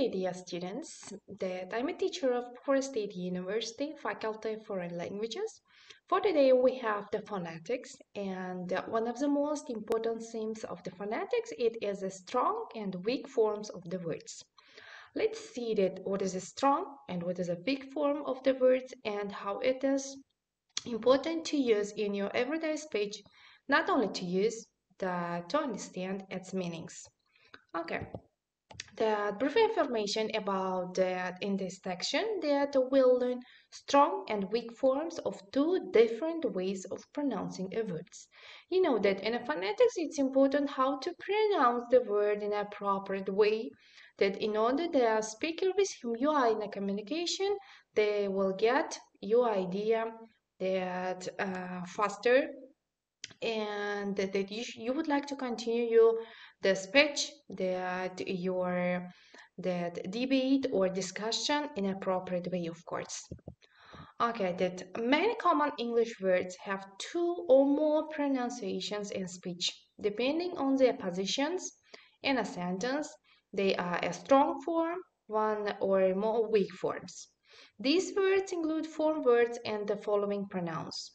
day, dear students. That I'm a teacher of Florida State University, Faculty of Foreign Languages. For today, we have the phonetics, and one of the most important themes of the phonetics it is the strong and weak forms of the words. Let's see that what is a strong and what is a weak form of the words, and how it is important to use in your everyday speech, not only to use, but to understand its meanings. Okay. The brief information about that in this section that we'll learn strong and weak forms of two different ways of pronouncing a words. You know that in a phonetics it's important how to pronounce the word in a proper way, that in order the speaker with whom you are in a communication they will get your idea that faster, and that you would like to continue the speech, that debate or discussion in an appropriate way, of course. Okay, that many common English words have two or more pronunciations in speech, depending on their positions in a sentence. They are a strong form, one or more weak forms. These words include form words and the following pronouns: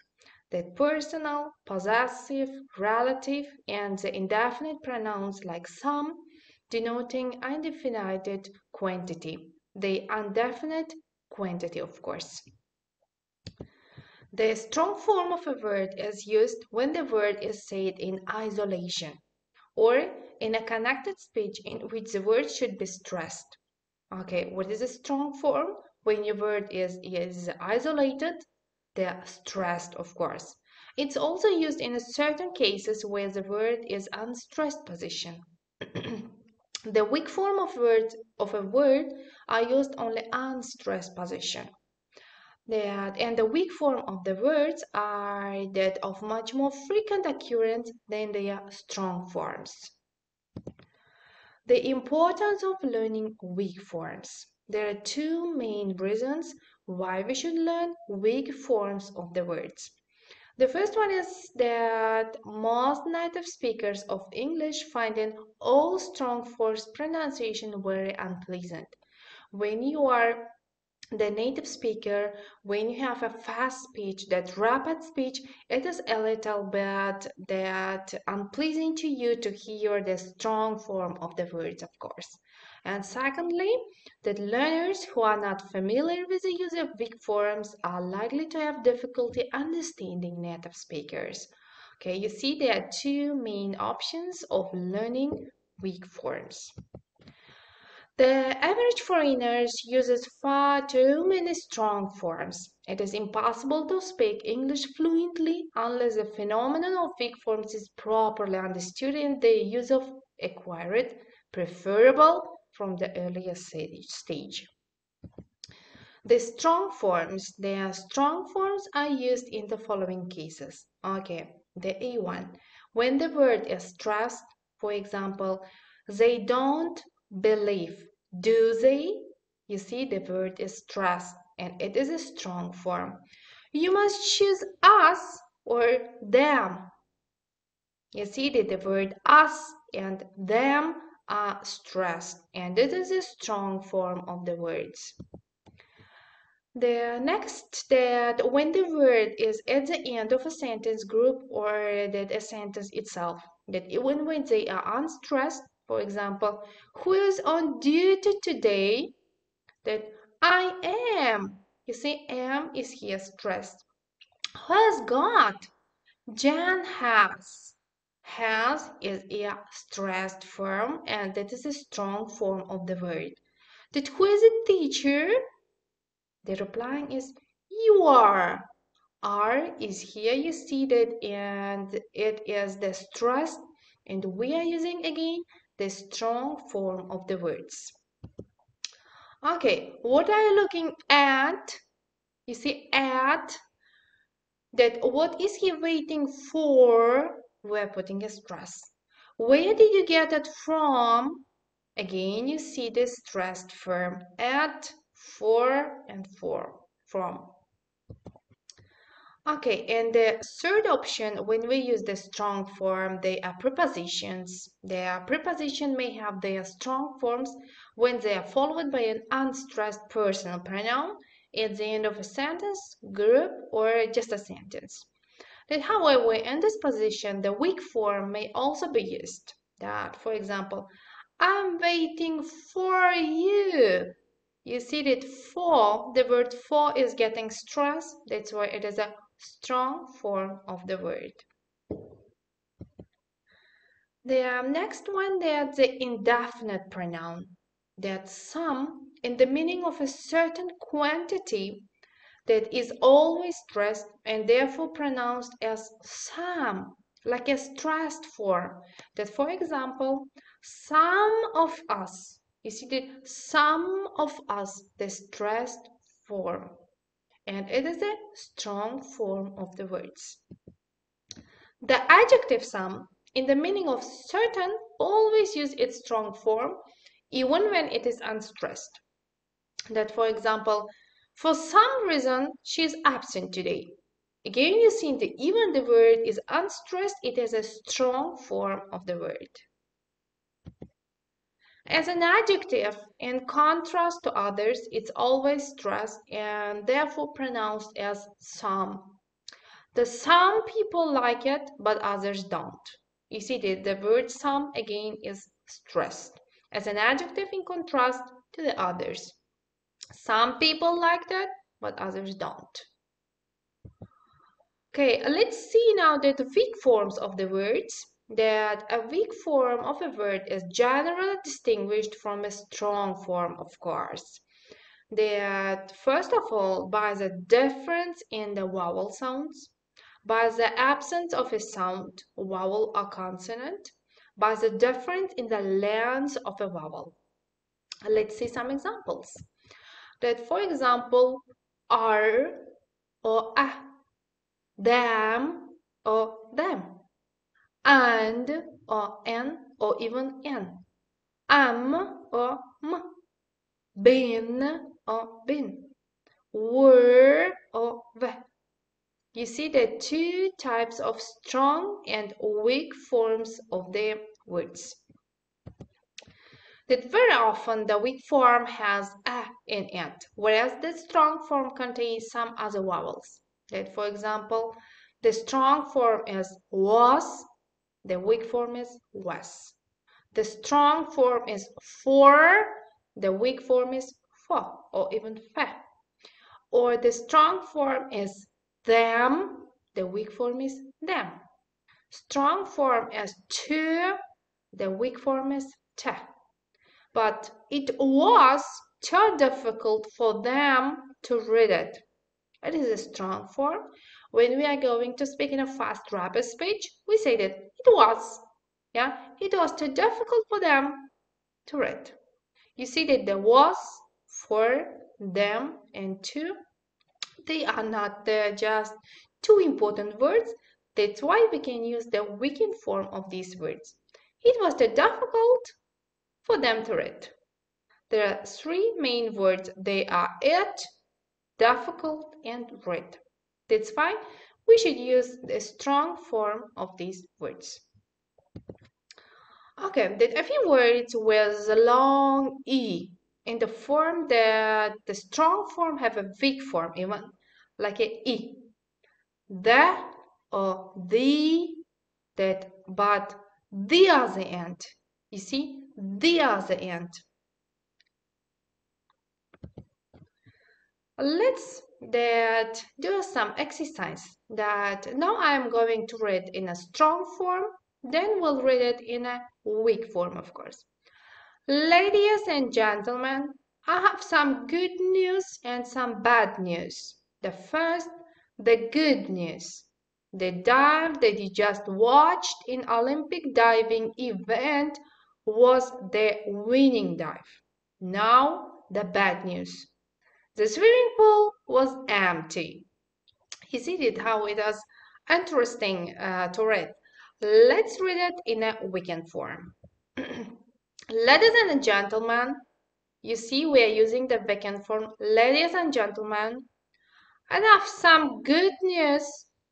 the personal, possessive, relative, and the indefinite pronouns like some, denoting indefinite quantity. The indefinite quantity, of course. The strong form of a word is used when the word is said in isolation or in a connected speech in which the word should be stressed. Okay, what is a strong form? When your word is isolated, they're stressed, of course. It's also used in certain cases where the word is unstressed position. The weak form of a word are used only unstressed position. And the weak form of the words are that of much more frequent occurrence than their strong forms. The importance of learning weak forms. There are two main reasons why we should learn weak forms of the words. The first one is that most native speakers of English find all strong forms pronunciation very unpleasant. When you are the native speaker, when you have a fast speech, that rapid speech, it is a little bit that unpleasing to you to hear the strong form of the words, of course. And secondly, that learners who are not familiar with the use of weak forms are likely to have difficulty understanding native speakers. Okay, you see there are two main options of learning weak forms. The average foreigner uses far too many strong forms. It is impossible to speak English fluently unless the phenomenon of weak forms is properly understood and the use of acquired, preferable from the earliest stage. The strong forms are used in the following cases. Okay, the A1. When the word is stressed, for example, they don't believe. Do they? You see, the word is stressed and it is a strong form. You must choose us or them. You see that the word us and them are stressed and it is a strong form of the words. The next, that when the word is at the end of a sentence group or that a sentence itself, that even when they are unstressed, for example, who is on duty today, that I am. You see, am is here stressed. Who has got? Jan has. Has is a stressed form and that is a strong form of the word. That who is a teacher? The replying is you are. Are is here, you see that, and it is the stressed, and we are using again the strong form of the words. Okay, what are you looking at? You see at, that what is he waiting for? We're putting a stress. Where did you get it from? Again, you see the stressed form at, for, and from. Okay, and the third option, when we use the strong form, they are prepositions. Their preposition may have their strong forms when they are followed by an unstressed personal pronoun at the end of a sentence, group, or just a sentence. That, however, in this position, the weak form may also be used. That, for example, I'm waiting for you. You see that for, the word for is getting stress. That's why it is a strong form of the word. The next one, that's the indefinite pronoun. That's some in the meaning of a certain quantity that is always stressed and therefore pronounced as some, like a stressed form. That, for example, some of us, you see that some of us, the stressed form, and it is a strong form of the words. The adjective some, in the meaning of certain, always use its strong form, even when it is unstressed. That, for example, for some reason she is absent today. Again, you see that even the word is unstressed, it has a strong form of the word. As an adjective, in contrast to others, it's always stressed and therefore pronounced as some. Some people like it, but others don't. You see that the word some again is stressed as an adjective in contrast to the others. Some people like that, but others don't. Okay, let's see now the weak forms of the words. That a weak form of a word is generally distinguished from a strong form, of course. That first of all, by the difference in the vowel sounds, by the absence of a sound, vowel or consonant, by the difference in the length of a vowel. Let's see some examples. That, for example, are or ah, them or them, and or an or even an, or m, been or been, were or were. You see the two types of strong and weak forms of the words. That very often the weak form has a in it, whereas the strong form contains some other vowels. That, for example, the strong form is was, the weak form is was. The strong form is for, the weak form is for, or even fe. Or the strong form is them, the weak form is them. Strong form is to, the weak form is te. But it was too difficult for them to read it. It is a strong form. When we are going to speak in a fast, rapid speech, we say that it was. Yeah, it was too difficult for them to read. You see that there was, for, them, and to. They are not just two important words. That's why we can use the weakened form of these words. It was too difficult for them to read. There are three main words. They are it, difficult, and read. That's why we should use the strong form of these words. Okay, that a few words with a long E in the form that the strong form have a weak form, even like a E. The or the, that, but the other end. You see, the other end. Let's do some exercise that now I'm going to read in a strong form, then we'll read it in a weak form, of course. Ladies and gentlemen, I have some good news and some bad news. The first, the good news. The dive that you just watched in Olympic diving event was the winning dive. Now, the bad news. The swimming pool was empty. You see it how it is interesting to read. Let's read it in a weekend form. Ladies and gentlemen, you see we are using the weekend form. Ladies and gentlemen, I have some good news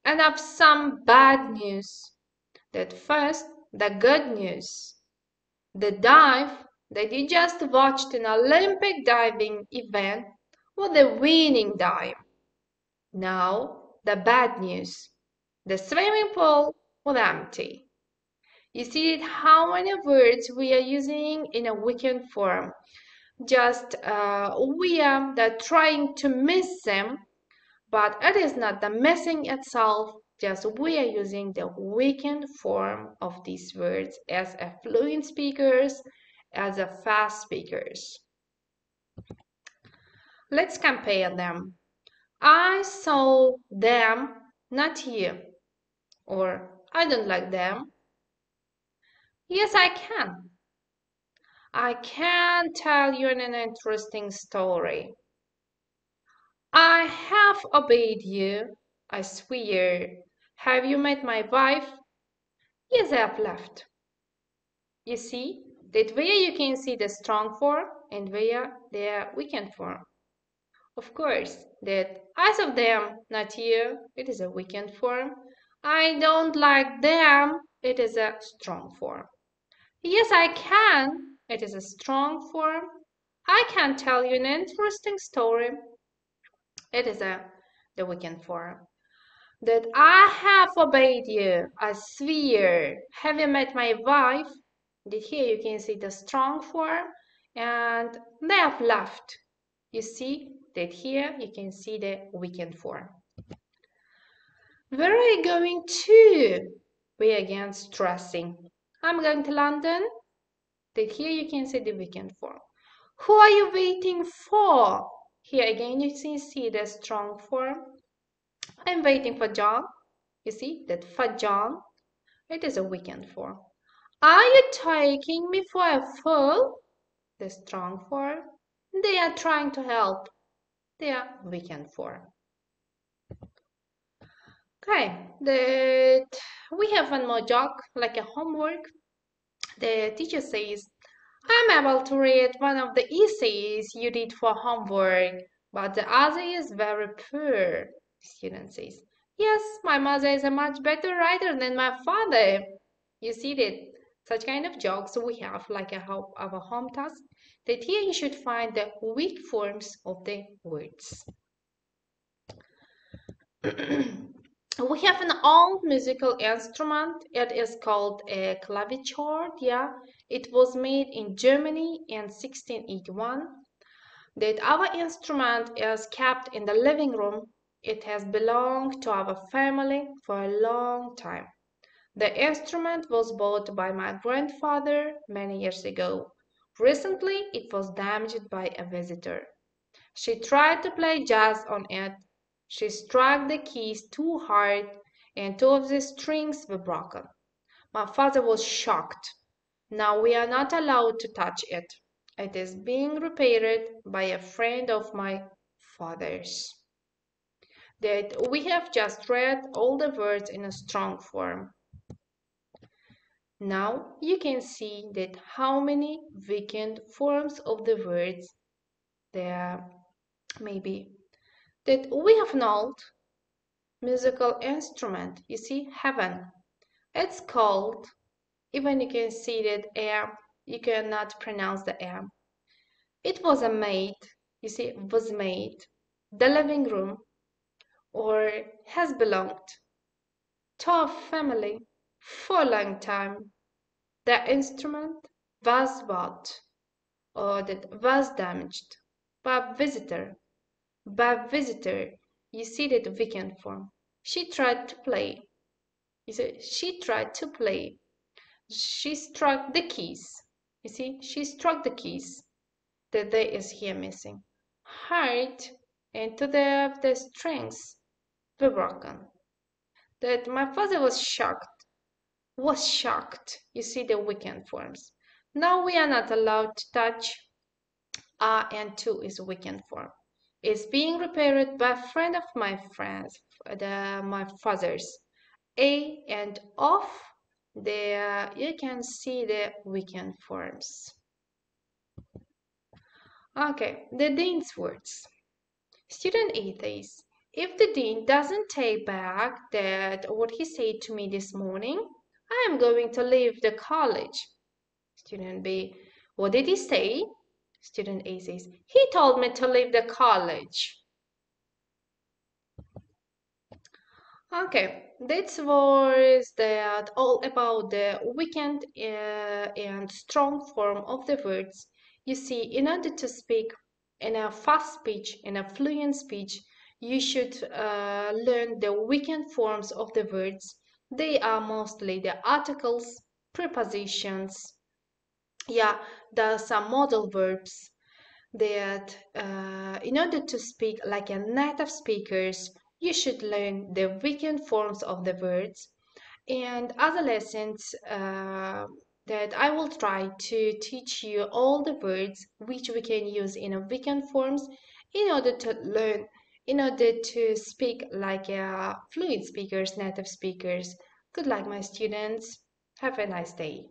and I have some bad news. That first, the good news. The dive that you just watched an Olympic diving event with a winning dive. Now, the bad news. The swimming pool was empty. You see how many words we are using in a weakened form. Just we are trying to miss them, but it is not the missing itself, just we are using the weakened form of these words as a fluent speakers, as a fast speakers. Let's compare them. I saw them, not you. Or I don't like them. Yes, I can. I can tell you an interesting story. I have obeyed you, I swear. Have you met my wife? Yes, I have left. You see that where you can see the strong form and where the weakened form. Of course, that I of them, not you, it is a weakened form. I don't like them, it is a strong form. Yes, I can, it is a strong form. I can tell you an interesting story. It is the weakened form. That I have obeyed you, I swear. Have you met my wife? That here you can see the strong form and they have left. You see that here you can see the weakened form. Where are you going to? We again stressing. I'm going to London. That here you can see the weakened form. Who are you waiting for? Here again you see the strong form. I'm waiting for John. You see that for John, it is a weakened form. Are you taking me for a fool? The strong form. They are trying to help. They are weakened form. Okay, we have one more job, like a homework. The teacher says, I'm able to read one of the essays you did for homework, but the other is very poor. The student says, yes, my mother is a much better writer than my father. You see that such kind of jokes we have, like our home task, that here you should find the weak forms of the words. We have an old musical instrument. It is called a clavichord. Yeah, it was made in Germany in 1681. That our instrument is kept in the living room. It has belonged to our family for a long time. The instrument was bought by my grandfather many years ago. Recently, it was damaged by a visitor. She tried to play jazz on it. She struck the keys too hard, and two of the strings were broken. My father was shocked. Now we are not allowed to touch it. It is being repaired by a friend of my father's. That we have just read all the words in a strong form. Now you can see that how many weakened forms of the words there may be. That we have an old musical instrument, you see, heaven. It's called, even you can see that air, you cannot pronounce the air. It was a maid, you see, was made, the living room, or has belonged to a family for a long time. The instrument was bought or that was damaged by a visitor. By visitor, you see that weekend form. She tried to play. You see, she tried to play. She struck the keys. You see, she struck the keys. The day is here missing. Heart into the strings were broken. That my father was shocked. Was shocked. You see the weekend forms. Now we are not allowed to touch and two is weekend form. It's being repaired by a friend of my friends, my father's. A and off, there you can see the weekend forms. Okay, the dean's words. Student A says, if the dean doesn't take back that what he said to me this morning, I am going to leave the college. Student B, What did he say? Student A says, he told me to leave the college. Okay, that was that all about the weakened and strong form of the words. You see, in order to speak in a fast speech, in a fluent speech, you should learn the weakened forms of the words. They are mostly the articles, prepositions, yeah, there are some modal verbs that in order to speak like a native speakers, you should learn the weakened forms of the words. And other lessons that I will try to teach you all the words which we can use in a weakened forms in order to learn, in order to speak like fluent speakers, native speakers. Good luck, my students. Have a nice day.